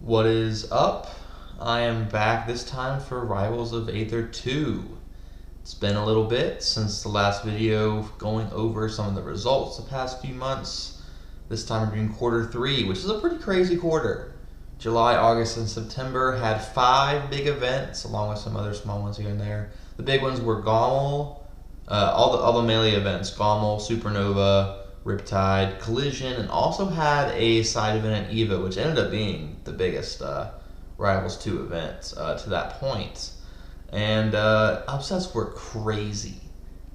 What is up? I am back this time for Rivals of Aether 2. It's been a little bit since the last video going over some of the results the past few months. This time we're doing quarter 3, which is a pretty crazy quarter. July, August, and September had 5 big events along with some other small ones here and there. The big ones were Gommel, all the melee events, Gommel, Supernova, Riptide, Collision, and also had a side event at EVO, which ended up being the biggest Rivals 2 event to that point. And upsets were crazy.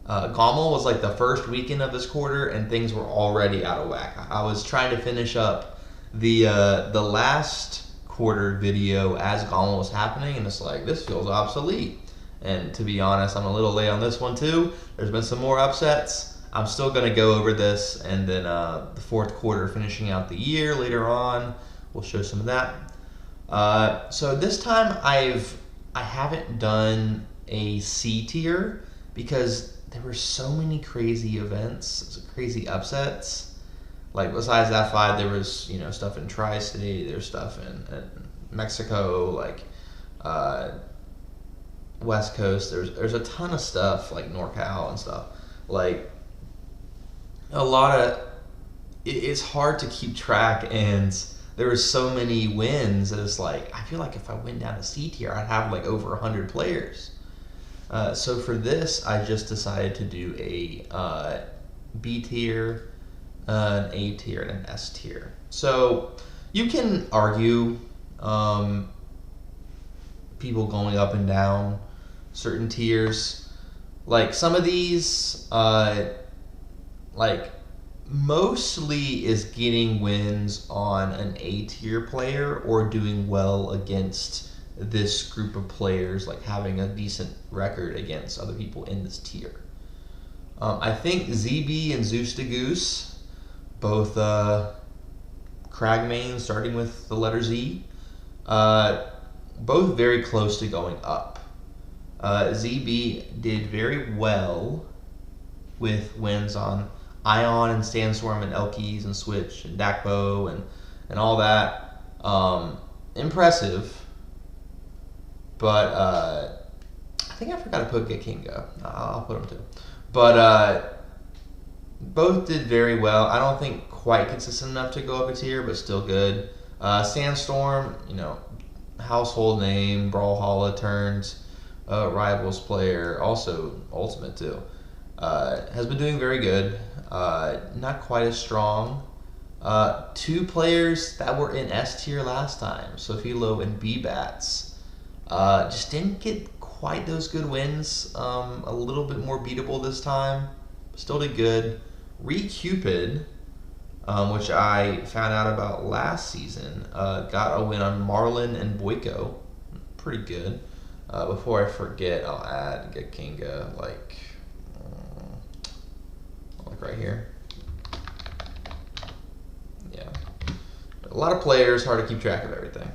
Gommel was like the first weekend of this quarter, and things were already out of whack. I was trying to finish up the last quarter video as Gommel was happening, and it's like, this feels obsolete. And to be honest, I'm a little late on this one too. There's been some more upsets. I'm still going to go over this, and then the fourth quarter, finishing out the year later on, we'll show some of that. So this time I haven't done a C tier because there were so many crazy events, crazy upsets. Like besides that 5, there was stuff in Tri-State, there's stuff in Mexico, like West Coast. There's a ton of stuff like NorCal and stuff. Like a lot of it's hard to keep track, and there were so many wins that it's like I feel like if I went down to C tier, I'd have like over 100 players. So for this, I just decided to do a B tier, an A tier, and an S tier. So you can argue people going up and down certain tiers. Like some of these, like mostly is getting wins on an A tier player or doing well against this group of players, like having a decent record against other people in this tier. I think ZB and Zeus to Goose, both Crag mains starting with the letter Z, both very close to going up. ZB did very well with wins on Ion and Sandstorm and Elkies and Switch and Dakbo and all that. Impressive. But I think I forgot to put Gekinga. I'll put him too. But both did very well. I don't think quite consistent enough to go up a tier, but still good. Sandstorm, household name, Brawlhalla turns, Rivals player, also Ultimate too. Has been doing very good. Not quite as strong. 2 players that were in S tier last time, Sofilo and B-Bats, just didn't get quite those good wins. A little bit more beatable this time. Still did good. Cupid, which I found out about last season, got a win on Marlin and Boyko. Pretty good. Before I forget, I'll add Gekinga, like right here. Yeah. A lot of players, hard to keep track of everything.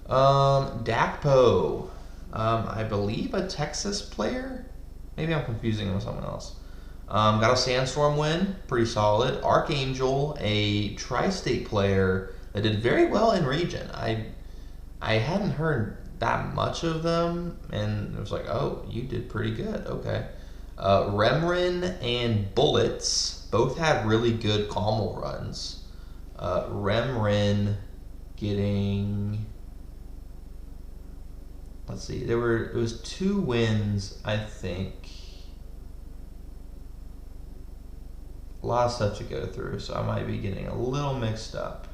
Dakpo, I believe a Texas player. Maybe I'm confusing him with someone else. Got a Sandstorm win, pretty solid. Archangel, a Tri-State player that did very well in region. I hadn't heard that much of them, and it was like, oh, you did pretty good. Okay. Remrin and Bullets both had really good Gommel runs. Remrin getting, let's see, it was 2 wins, I think. A lot of stuff to go through, so I might be getting a little mixed up.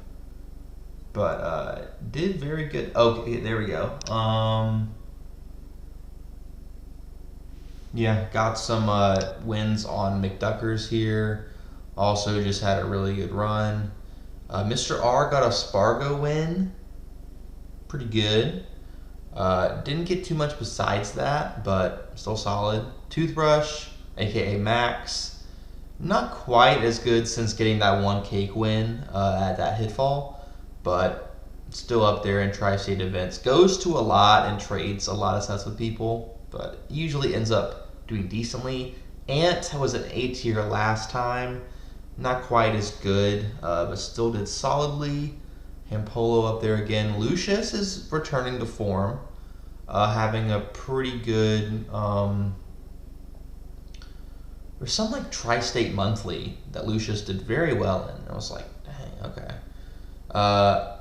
But did very good. Okay, there we go. Yeah, got some wins on McDuckers here. Also just had a really good run. Mr. R got a Spargo win. Pretty good. Didn't get too much besides that, but still solid. Toothbrush, aka Max. Not quite as good since getting that 1 cake win at that Hitfall, but still up there in Tri-State events. Goes to a lot and trades a lot of sets with people, but usually ends up doing decently. Ant was an A tier last time. Not quite as good, but still did solidly. Hampolo up there again. Lucius is returning to form, having a pretty good. There's some like Tri-State Monthly that Lucius did very well in. I was like, dang, okay. I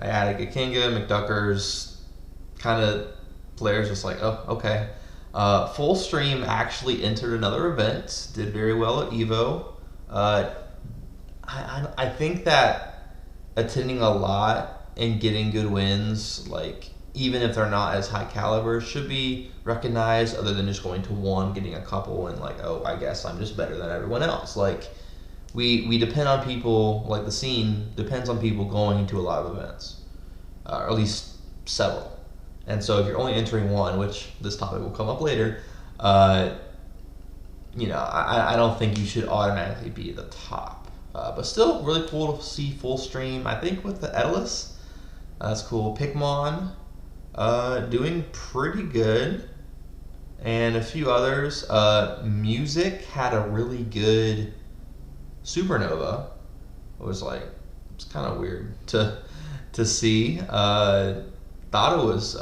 added Gakinga, McDuckers, kind of players just like, oh, okay. Full Stream actually entered another event, did very well at Evo. I think that attending a lot and getting good wins, like even if they're not as high caliber, should be recognized, other than just going to one, getting a couple, and like, oh, I guess I'm just better than everyone else. Like, we depend on people, like the scene depends on people going to a lot of events, or at least several. And so if you're only entering one, which this topic will come up later, you know, I don't think you should automatically be at the top. But still, really cool to see Full Stream. I think with the Edilus, that's cool. Pikmon, doing pretty good. And a few others. Music had a really good Supernova. It was like, it's kind of weird to see. Thought it was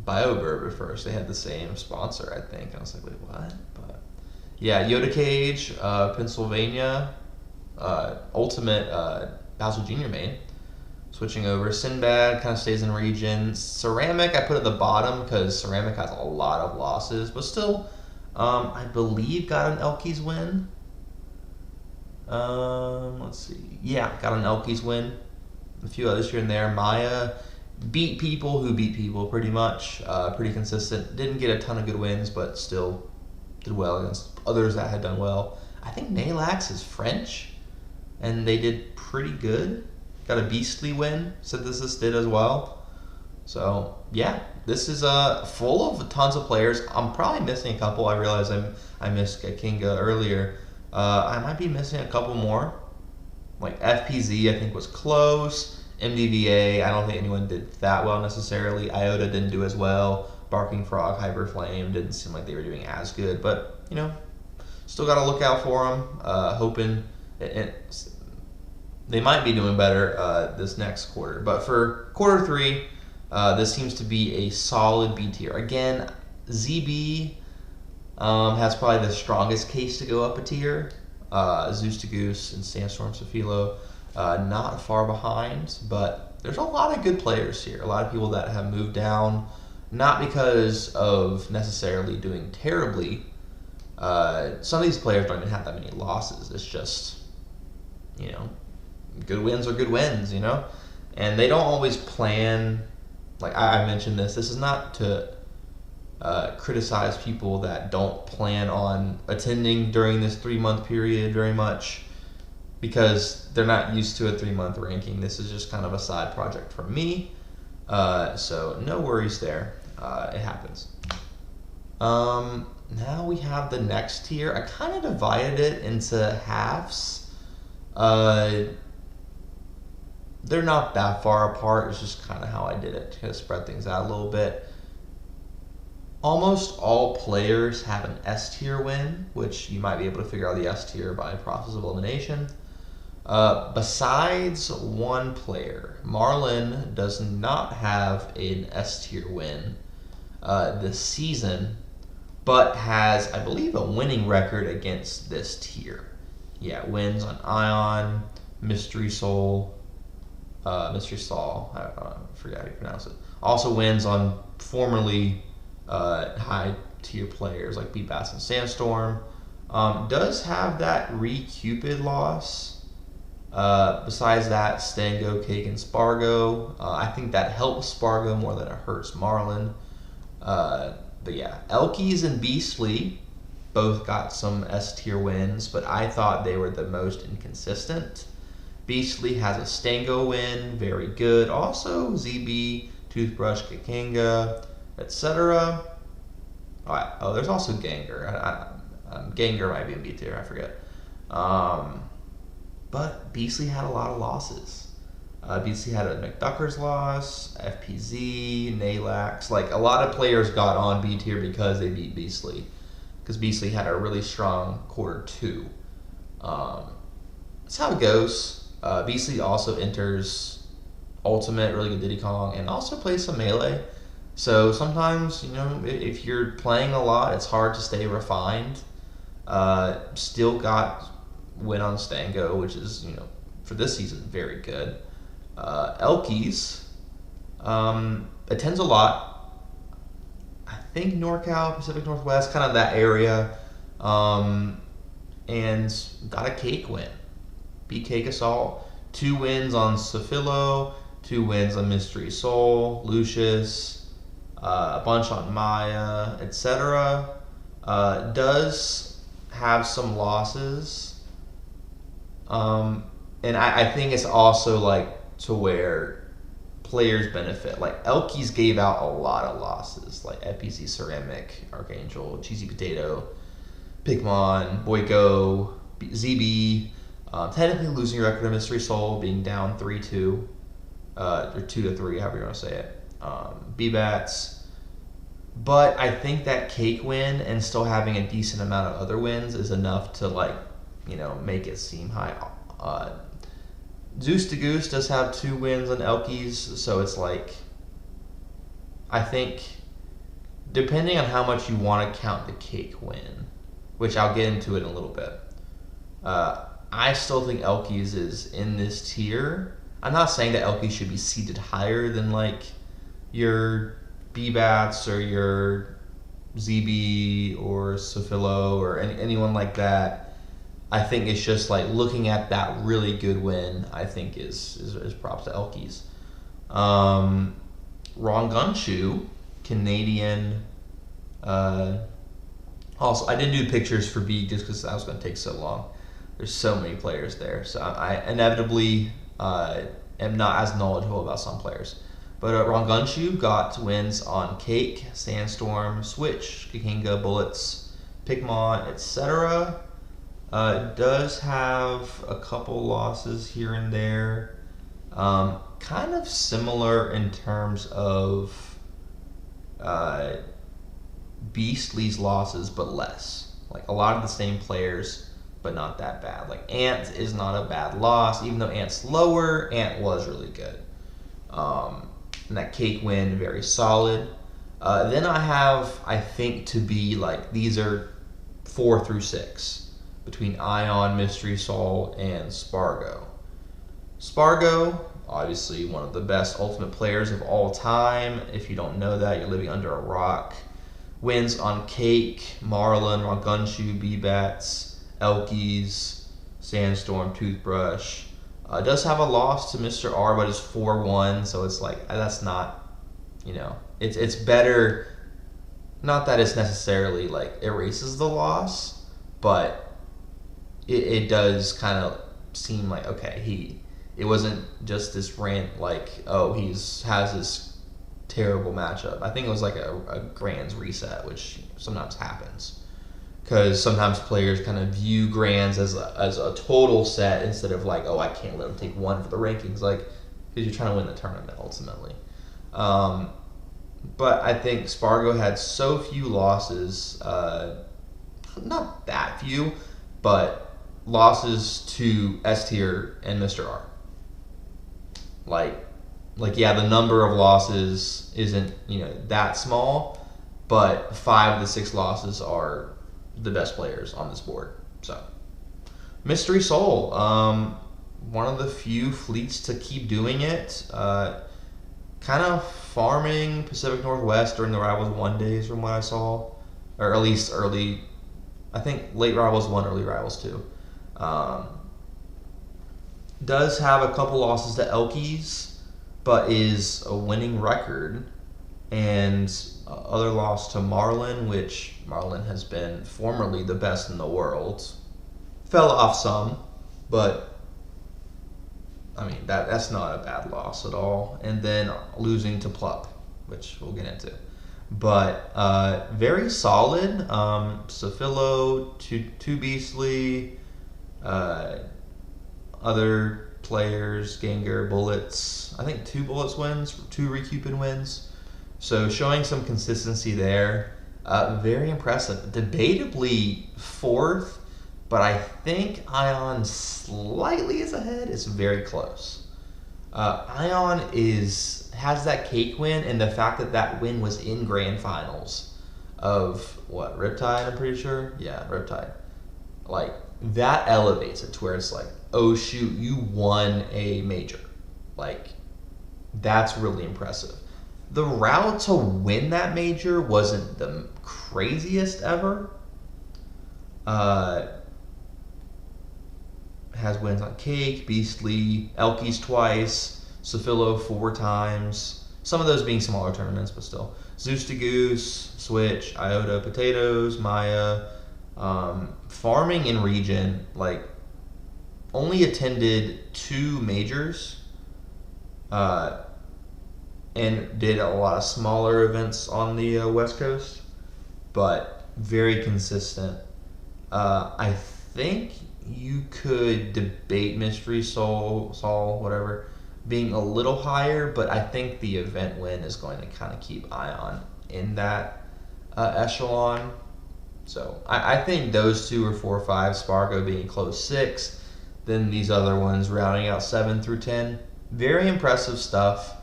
BioVerb at first. They had the same sponsor, I think. I was like, wait, what? But yeah, Yoda Cage, Pennsylvania, Ultimate Bowser Jr. main. Switching over. Sinbad kind of stays in region. Ceramic, I put at the bottom because Ceramic has a lot of losses, but still, I believe got an Elkies win. Let's see. Yeah, got an Elkies win. A few others here and there. Maya beat people who beat people pretty much. Pretty consistent. Didn't get a ton of good wins, but still did well against others that had done well. I think Nalax is French, and they did pretty good. Got a beastly win. Synthesis did as well. So yeah, this is full of tons of players. I'm probably missing a couple. I realize I missed Kinga earlier. I might be missing a couple more. Like FPZ, I think was close. MDVA, I don't think anyone did that well necessarily. Iota didn't do as well. Barking Frog, Hyper Flame didn't seem like they were doing as good, but you know, still got to look out for them. Hoping they might be doing better this next quarter. But for quarter 3, this seems to be a solid B tier. Again, ZB has probably the strongest case to go up a tier. Zeus to Goose and Sandstorm Sophilo not far behind, but there's a lot of good players here. A lot of people that have moved down, not because of necessarily doing terribly. Some of these players don't even have that many losses. It's just, you know, good wins are good wins, you know? And they don't always plan, like I mentioned this is not to criticize people that don't plan on attending during this 3-month period very much, because they're not used to a 3-month ranking. This is just kind of a side project for me. So no worries there. It happens. Now we have the next tier. I kind of divided it into halves. They're not that far apart. It's just kind of how I did it to spread things out a little bit. Almost all players have an S tier win, which you might be able to figure out the S tier by process of elimination. Besides one player, Marlin does not have an S tier win this season, but has, I believe, a winning record against this tier. Yeah, wins on Ion, Mystery Soul, I forget how you pronounce it. Also wins on formerly high tier players like Beatbass and Sandstorm. Does have that Cupid loss. Besides that, Stango, Cake, and Spargo. I think that helps Spargo more than it hurts Marlin. But yeah, Elkies and Beastly both got some S tier wins, but I thought they were the most inconsistent. Beastly has a Stango win, very good. Also, ZB, Toothbrush, Kakinga, etc. Alright, oh, there's also Ganger. Ganger might be in B tier, I forget. But Beastly had a lot of losses. Beastly had a McDuckers loss, FPZ, Nalax. Like, a lot of players got on B tier because they beat Beastly. Because Beastly had a really strong quarter 2. That's how it goes. Beastly also enters ultimate, really good Diddy Kong, and also plays some melee. So sometimes, you know, if you're playing a lot, it's hard to stay refined. Still got win on Stango, which is, you know, for this season, very good. Elkies attends a lot. I think NorCal, Pacific Northwest, kind of that area. And got a cake win. Beat Cake Assault. 2 wins on Safilo, 2 wins on Mystery Soul, Lucius, a bunch on Maya, etc. Does have some losses. And I think it's also like to where players benefit. Like Elkies gave out a lot of losses, like FPC Ceramic, Archangel, Cheesy Potato, Pigmon, Boyko, ZB. Technically losing record of Mystery Soul, being down 3-2, or 2-3, however you want to say it. B-Bats. But I think that cake win and still having a decent amount of other wins is enough to, like, you know, make it seem high. Zeus to Goose does have 2 wins on Elkies, so it's like, I think, depending on how much you want to count the cake win, which I'll get into it in a little bit, I still think Elkies is in this tier. I'm not saying that Elkies should be seated higher than like your B-Bats or your ZB or Safilo or anyone like that. I think it's just like looking at that really good win, I think is props to Elkies. Wrong Gunshoe, Canadian. Also, I didn't do pictures for B just because that was going to take so long. There's so many players there, so I inevitably am not as knowledgeable about some players. But Wrong Gunshoe got wins on Cake, Sandstorm, Switch, Kakinga, Bullets, Pigmon, etc. Does have a couple losses here and there. Kind of similar in terms of Beastly's losses, but less. Like a lot of the same players, but not that bad. Like Ant is not a bad loss, even though Ant's lower. Ant was really good. And that cake win, very solid. Then I have, I think, to be like, these are 4 through 6 between Ion, Mystery Soul, and Spargo. Spargo, obviously one of the best ultimate players of all time. If you don't know that, you're living under a rock. Wins on Cake, Marlin, Wrong Gunshoe, B-Bats, Elkies, Sandstorm, Toothbrush. Does have a loss to Mr. R, but it's 4-1, so it's like, that's not, you know, it's better. Not that it's necessarily like erases the loss, but it does kind of seem like, okay, it wasn't just this rant like, oh, has this terrible matchup. I think it was like a Grands reset, which sometimes happens. Because sometimes players kind of view Grands as a total set instead of like, oh, I can't let them take 1 for the rankings, like, because you're trying to win the tournament ultimately. But I think Spargo had so few losses, not that few, but losses to S tier and Mr. R. Like yeah, the number of losses isn't, you know, that small, but 5 of the 6 losses are the best players on this board. So Mystery Soul, one of the few fleets to keep doing it. Kind of farming Pacific Northwest during the Rivals 1 days from what I saw, or at least early, I think late Rivals 1, early Rivals 2. Does have a couple losses to Elkies, but is a winning record, and other loss to Marlin, which Marlin has been formerly the best in the world. Fell off some, but I mean, that's not a bad loss at all. And then losing to Plup, which we'll get into. But very solid. Safilo, two Beastly, other players, Gengar, Bullets. I think 2 Bullets wins, 2 Recupid wins. So showing some consistency there. Very impressive. Debatably 4th, but I think Ion slightly is ahead. It's very close. Ion has that Cake win, and the fact that that win was in grand finals of what, Riptide, I'm pretty sure? Yeah, Riptide. Like, that elevates it to where it's like, oh shoot, you won a major. Like, that's really impressive. The route to win that major wasn't the craziest ever. Has wins on Cake, Beastly, Elkies twice, Sophilo 4 times. Some of those being smaller tournaments, but still. Zeus to Goose, Switch, Iota, Potatoes, Maya. Farming in region, like, only attended 2 majors. And did a lot of smaller events on the West Coast, but very consistent. I think you could debate Mystery Soul, whatever, being a little higher, but I think the event win is going to kind of keep Ion in that echelon. So I think those 2 are 4 or 5, Spargo being close 6, then these other ones rounding out 7 through 10. Very impressive stuff.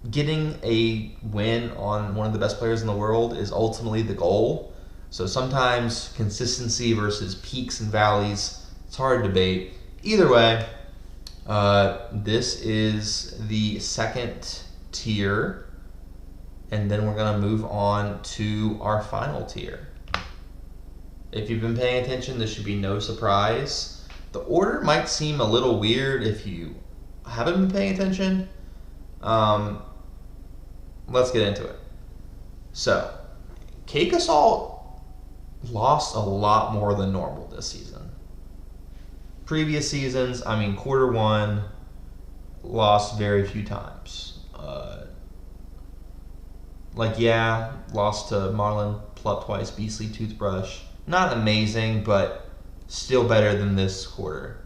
Getting a win on one of the best players in the world is ultimately the goal. So sometimes consistency versus peaks and valleys, it's hard to debate. Either way, this is the second tier, and then we're going to move on to our final tier. If you've been paying attention, this should be no surprise. The order might seem a little weird if you haven't been paying attention. Let's get into it. So, Cake Assault lost a lot more than normal this season. Previous seasons, I mean, quarter 1, lost very few times. Lost to Marlon, Plup twice, Beastly, Toothbrush. Not amazing, but still better than this quarter.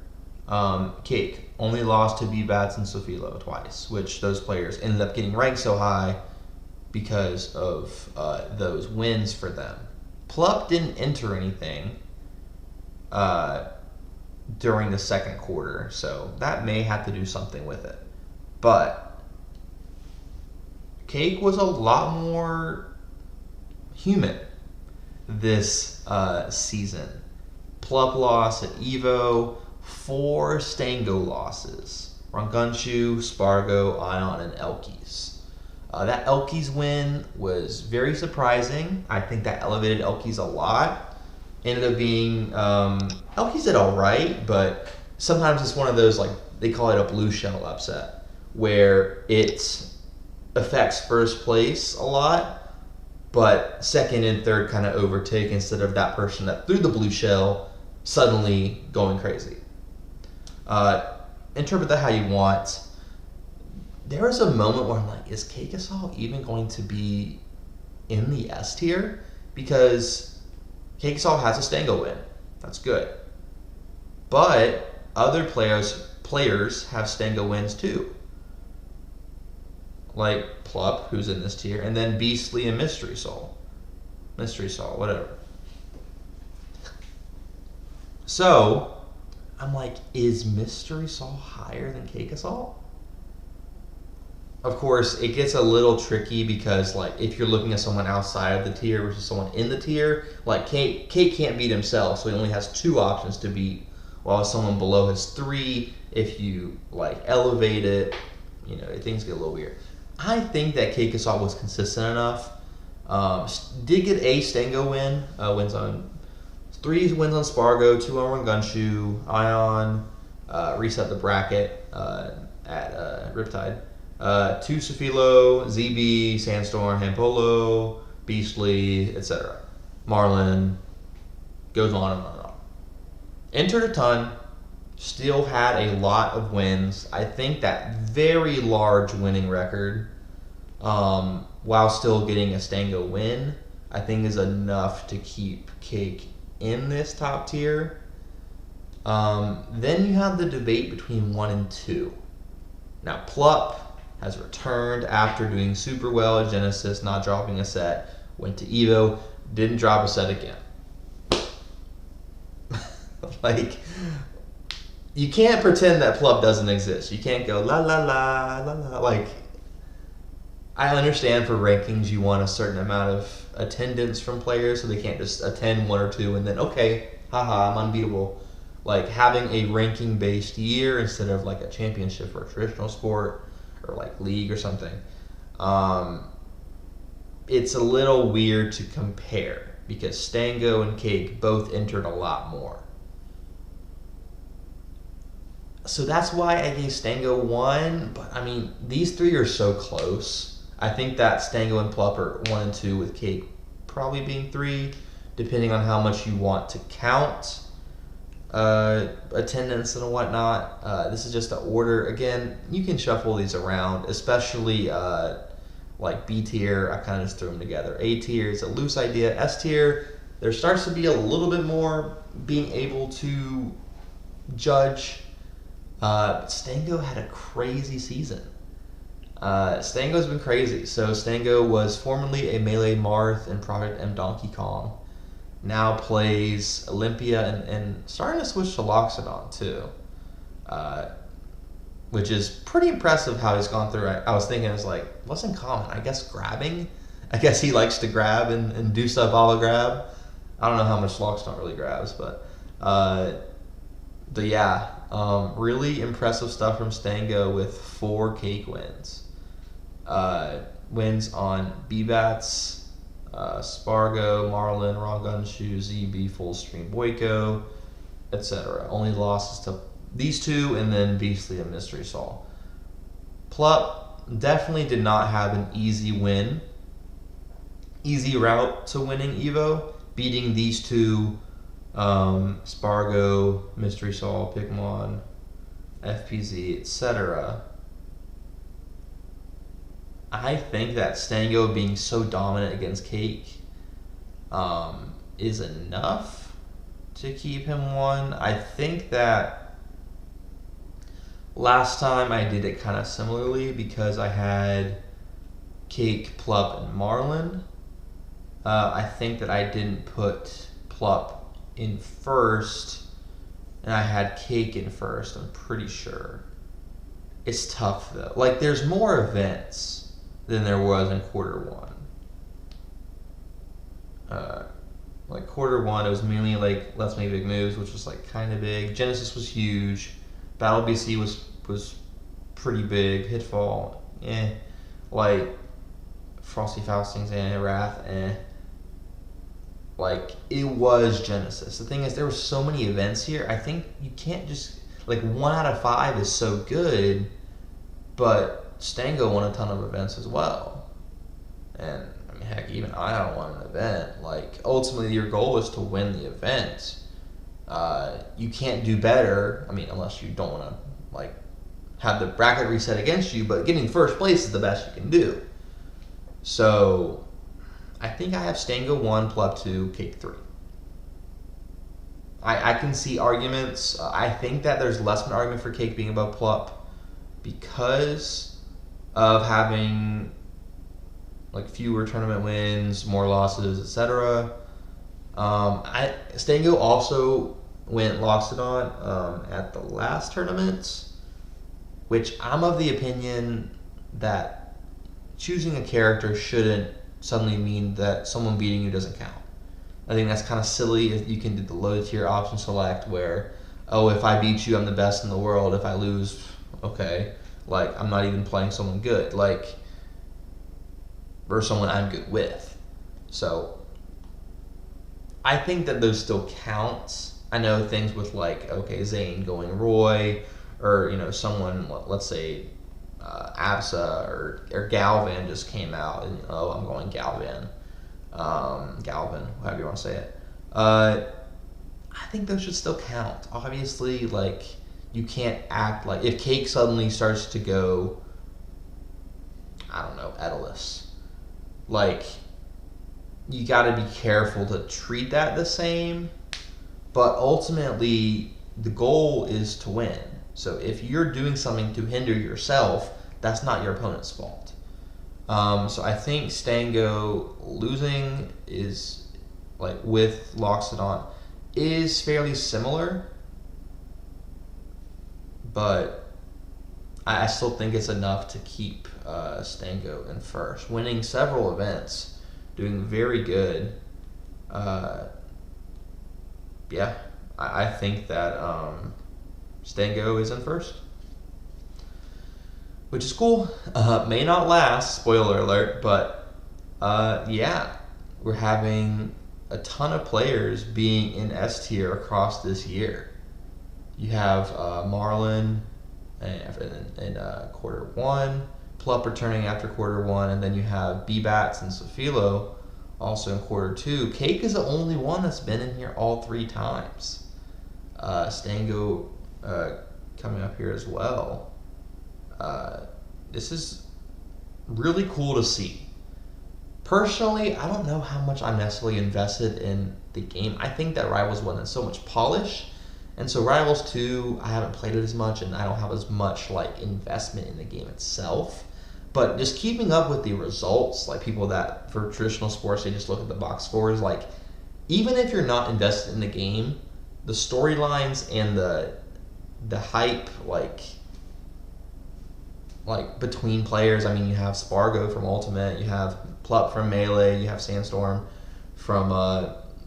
Cake only lost to B-Bats and Sophilo twice, which those players ended up getting ranked so high because of those wins for them. Plup didn't enter anything during the second quarter, so that may have to do something with it. But Cake was a lot more human this season. Plup lost at Evo, 4 Stango losses. Rangunshu, Spargo, Ion, and Elkies. That Elkies win was very surprising. I think that elevated Elkies a lot. Ended up being, Elkies did alright, but sometimes it's one of those, like, they call it a blue shell upset, where it affects first place a lot, but second and third kind of overtake instead of that person that threw the blue shell suddenly going crazy. Interpret that how you want. There was a moment where I'm like, is Cake Assault even going to be in the S tier? Because Cake Assault has a Stango win. That's good. But other players have Stango wins too. Like Plup, who's in this tier, and then Beastly and Mystery Soul. Whatever. So, I'm like, is Mystery Soul higher than Cake Assault? Of course, it gets a little tricky because, like, if you're looking at someone outside of the tier versus someone in the tier, like, Cake can't beat himself, so he only has 2 options to beat, while someone below has 3. If you, like, elevate it, you know, things get a little weird. I think that Cake Assault was consistent enough. Did get a Stango win, wins on 3 wins on Spargo, 2 on Rangunshu, Ion, reset the bracket at Riptide. 2 Sophilo, ZB, Sandstorm, Hampolo, Beastly, etc. Marlin, goes on and on and on. Entered a ton, still had a lot of wins. I think that very large winning record, while still getting a Stango win, I think is enough to keep Cake in this top tier. Then you have the debate between 1 and 2. Now, Plup has returned after doing super well at Genesis, not dropping a set. Went to Evo, didn't drop a set again. Like, you can't pretend that Plup doesn't exist. You can't go la la la la la. Like, I understand for rankings you want a certain amount of attendance from players, so they can't just attend one or two and then okay, haha, I'm unbeatable. Like having a ranking based year instead of like a championship for a traditional sport or like league or something. It's a little weird to compare because Stango and Cake both entered a lot more. So that's why I gave Stango 1, but I mean, these three are so close. I think that Stango and Plup are 1 and 2 with Cake probably being 3, depending on how much you want to count attendance and whatnot. This is just the order. Again, you can shuffle these around, especially like B tier. I kind of just threw them together. A tier is a loose idea. S tier, there starts to be a little bit more being able to judge. Stango had a crazy season. Stango's been crazy. So Stango was formerly a Melee Marth in Project M Donkey Kong. Now plays Olympia and starting to switch to Loxodon too. Which is pretty impressive how he's gone through. I was thinking, I was like, what's in common? I guess grabbing? I guess he likes to grab and do stuff a la grab. I don't know how much Loxodon really grabs, but yeah. Really impressive stuff from Stango with 4 Cake wins. Wins on B-Bats, Spargo, Marlin, Raw Gunshoe, ZB, Full Stream, Boyko, etc. Only losses to these 2 and then Beastly and Mystery Saul. Plup definitely did not have an easy win. Easy route to winning Evo, beating these 2 Spargo, Mystery Saul, Pigmon, FPZ, etc. I think that Stango being so dominant against Cake is enough to keep him 1. I think that last time I did it kind of similarly because I had Cake, Plup, and Marlin. I think that I didn't put Plup in first, and I had Cake in first, I'm pretty sure. It's tough though. Like, there's more events than there was in Q1. Like Q1, it was mainly like Let's Make Big Moves, which was like kind of big. Genesis was huge. Battle BC was pretty big. Hitfall, like Frosty Faustings and Wrath, Like, it was Genesis. The thing is, there were so many events here. I think you can't just, like, 1 out of 5 is so good, but Stango won a ton of events as well. And, I mean, heck, even I won an event. Like, ultimately, your goal is to win the event. You can't do better, I mean, unless you don't want to, like, have the bracket reset against you, but getting first place is the best you can do. So I think I have Stango 1, Plup 2, Cake 3. I can see arguments. I think that there's less of an argument for Cake being above Plup because of having like fewer tournament wins, more losses, etc. Stango also went Loxodon at the last tournament, which I'm of the opinion that choosing a character shouldn't suddenly mean that someone beating you doesn't count. I think that's kind of silly if you can do the low tier option select where, oh, if I beat you, I'm the best in the world. If I lose, okay. Like, I'm not even playing someone good. Like, or someone I'm good with. So, I think that those still count. I know things with like, okay, Zane going Roy, or, you know, someone, let's say, Absa or Galvin just came out and, oh, I'm going Galvin. Galvin, however you want to say it. I think those should still count. Obviously, like, you can't act like, if Cake suddenly starts to go, I don't know, Edalus, like, you got to be careful to treat that the same, but ultimately, the goal is to win. So if you're doing something to hinder yourself, that's not your opponent's fault. So I think Stango losing is, like, with Loxodon, is fairly similar. but I still think it's enough to keep Stango in first, winning several events, doing very good. Yeah, I think that Stango is in first, which is cool. May not last, spoiler alert, but yeah, we're having a ton of players being in S tier across this year. You have Marlin in quarter one, Plup returning after quarter one, and then you have B-Bats and Sofilo also in quarter two. Cake is the only one that's been in here all 3 times. Stango coming up here as well. This is really cool to see. Personally, I don't know how much I'm necessarily invested in the game. I think that Rivals 1 has so much polish, and so Rivals 2, I haven't played it as much, and I don't have as much like investment in the game itself. But just keeping up with the results, like people that for traditional sports, they just look at the box scores. Like, even if you're not invested in the game, the storylines and the hype, like between players. I mean, you have Spargo from Ultimate, you have Plup from Melee, you have Sandstorm from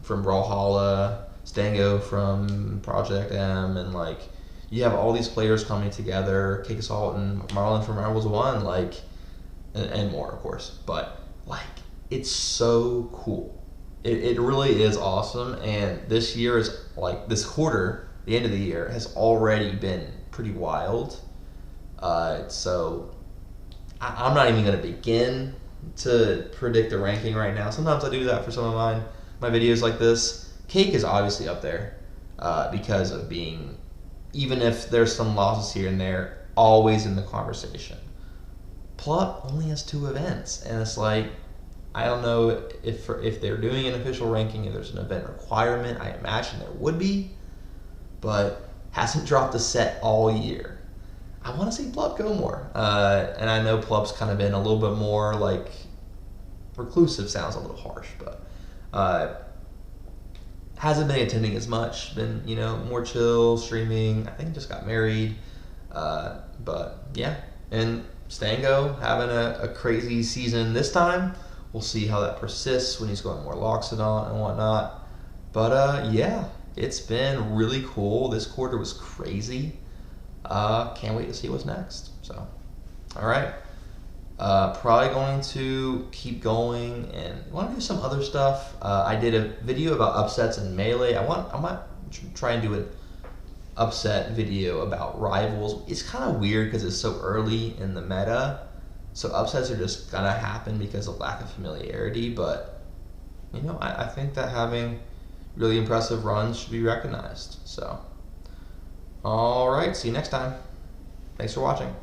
Brawlhalla, Stango from Project M, and like you have all these players coming together, Cake Assault and Marlon from Rivals 1, like, and more, of course. But like, it's so cool. It really is awesome. And this year is like, this quarter, the end of the year, has already been pretty wild. So I'm not even going to begin to predict the ranking right now. Sometimes I do that for some of my videos like this. Cake is obviously up there because of being, even if there's some losses here and there, always in the conversation. Plup only has 2 events, and it's like, I don't know if they're doing an official ranking, if there's an event requirement. I imagine there would be, but hasn't dropped a set all year. I want to see Plup go more, and I know Plup's kind of been a little bit more like reclusive. Sounds a little harsh, but hasn't been attending as much. Been, you know, more chill, streaming. I think just got married, but yeah. And Stango having a crazy season this time. We'll see how that persists when he's going more Loxodon and whatnot. But yeah, it's been really cool. This quarter was crazy. Can't wait to see what's next. So, all right. Probably going to keep going and want to do some other stuff. I did a video about upsets in Melee. I might try and do an upset video about Rivals. It's kind of weird because it's so early in the meta, so upsets are just gonna happen because of lack of familiarity. But you know, I think that having really impressive runs should be recognized. So, all right, see you next time. Thanks for watching.